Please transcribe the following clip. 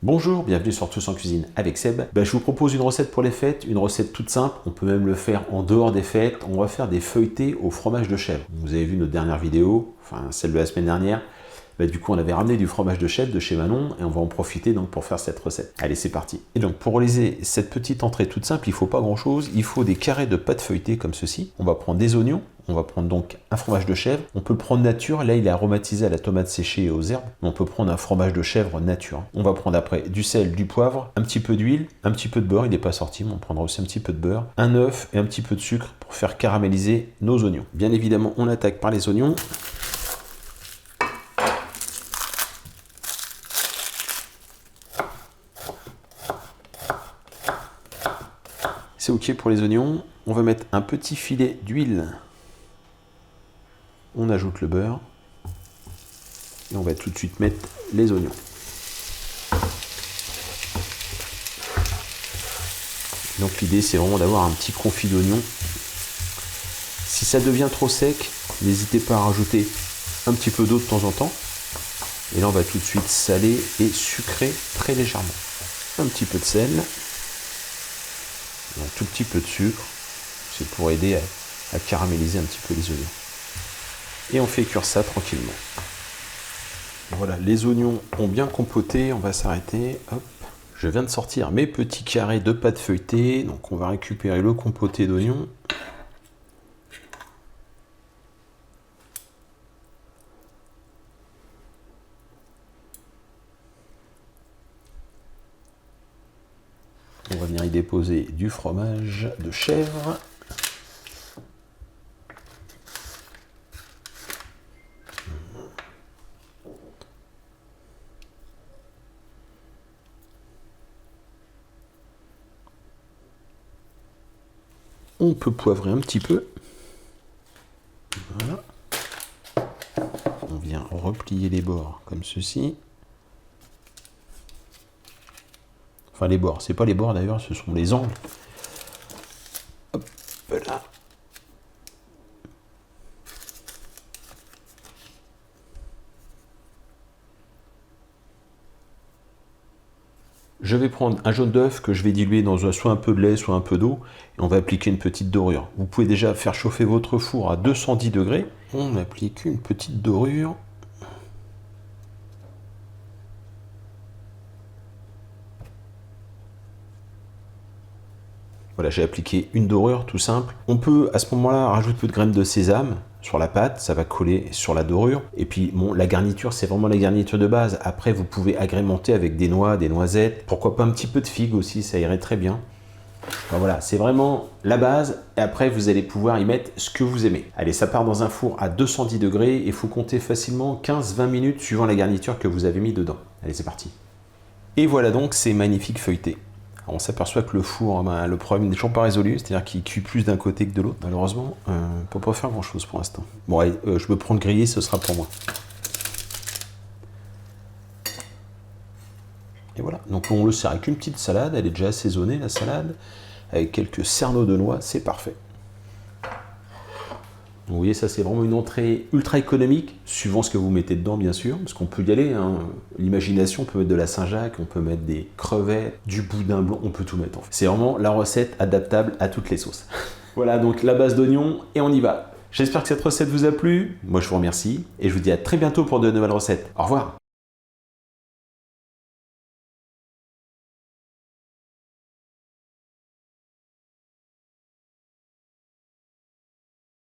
Bonjour, bienvenue sur Tous en Cuisine avec Seb. Je vous propose une recette pour les fêtes, une recette toute simple. On peut même le faire en dehors des fêtes. On va faire des feuilletés au fromage de chèvre. Vous avez vu notre dernière vidéo, enfin celle de la semaine dernière. Du coup, on avait ramené du fromage de chèvre de chez Manon et on va en profiter donc pour faire cette recette. Allez, c'est parti. Et donc, pour réaliser cette petite entrée toute simple, il ne faut pas grand-chose. Il faut des carrés de pâte feuilletée comme ceci. On va prendre des oignons. On va prendre donc un fromage de chèvre. On peut le prendre nature. Là, il est aromatisé à la tomate séchée et aux herbes. Mais on peut prendre un fromage de chèvre nature. On va prendre après du sel, du poivre, un petit peu d'huile, un petit peu de beurre. Il n'est pas sorti, mais on prendra aussi un petit peu de beurre, un œuf et un petit peu de sucre pour faire caraméliser nos oignons. Bien évidemment, on attaque par les oignons. C'est ok pour les oignons. On va mettre un petit filet d'huile. On ajoute le beurre. Et on va tout de suite mettre les oignons. Donc l'idée, c'est vraiment d'avoir un petit confit d'oignon. Si ça devient trop sec, n'hésitez pas à rajouter un petit peu d'eau de temps en temps. Et là, on va tout de suite saler et sucrer très légèrement. Un petit peu de sel. Un tout petit peu de sucre, c'est pour aider à caraméliser un petit peu les oignons. Et on fait cuire ça tranquillement. Voilà, les oignons ont bien compoté, on va s'arrêter. Hop. Je viens de sortir mes petits carrés de pâte feuilletée, donc on va récupérer le compoté d'oignons. On va venir y déposer du fromage de chèvre. On peut poivrer un petit peu. Voilà. On vient replier les bords comme ceci. Enfin les bords, c'est pas les bords d'ailleurs, ce sont les angles. Hop là. Je vais prendre un jaune d'œuf que je vais diluer dans soit un peu de lait, soit un peu d'eau, et on va appliquer une petite dorure. Vous pouvez déjà faire chauffer votre four à 210 degrés. On applique une petite dorure. Voilà, j'ai appliqué une dorure tout simple. On peut à ce moment-là rajouter un peu de graines de sésame sur la pâte, ça va coller sur la dorure. Et puis bon, la garniture, c'est vraiment la garniture de base. Après, vous pouvez agrémenter avec des noix, des noisettes. Pourquoi pas un petit peu de figue aussi, ça irait très bien. Enfin, voilà, c'est vraiment la base. Et après, vous allez pouvoir y mettre ce que vous aimez. Allez, ça part dans un four à 210 degrés. Il faut compter facilement 15-20 minutes suivant la garniture que vous avez mis dedans. Allez, c'est parti. Et voilà donc ces magnifiques feuilletés. Alors on s'aperçoit que le four, le problème n'est toujours pas résolu, c'est-à-dire qu'il cuit plus d'un côté que de l'autre. Malheureusement, on ne peut pas faire grand-chose pour l'instant. Bon, allez, je me prends le griller, ce sera pour moi. Et voilà, donc on le sert avec une petite salade, elle est déjà assaisonnée la salade, avec quelques cerneaux de noix, c'est parfait. Donc, vous voyez, ça c'est vraiment une entrée ultra économique, suivant ce que vous mettez dedans bien sûr, parce qu'on peut y aller, hein. L'imagination, on peut mettre de la Saint-Jacques, on peut mettre des crevettes, du boudin blanc, on peut tout mettre en fait. C'est vraiment la recette adaptable à toutes les sauces. Voilà donc la base d'oignons et on y va. J'espère que cette recette vous a plu, moi je vous remercie et je vous dis à très bientôt pour de nouvelles recettes. Au revoir.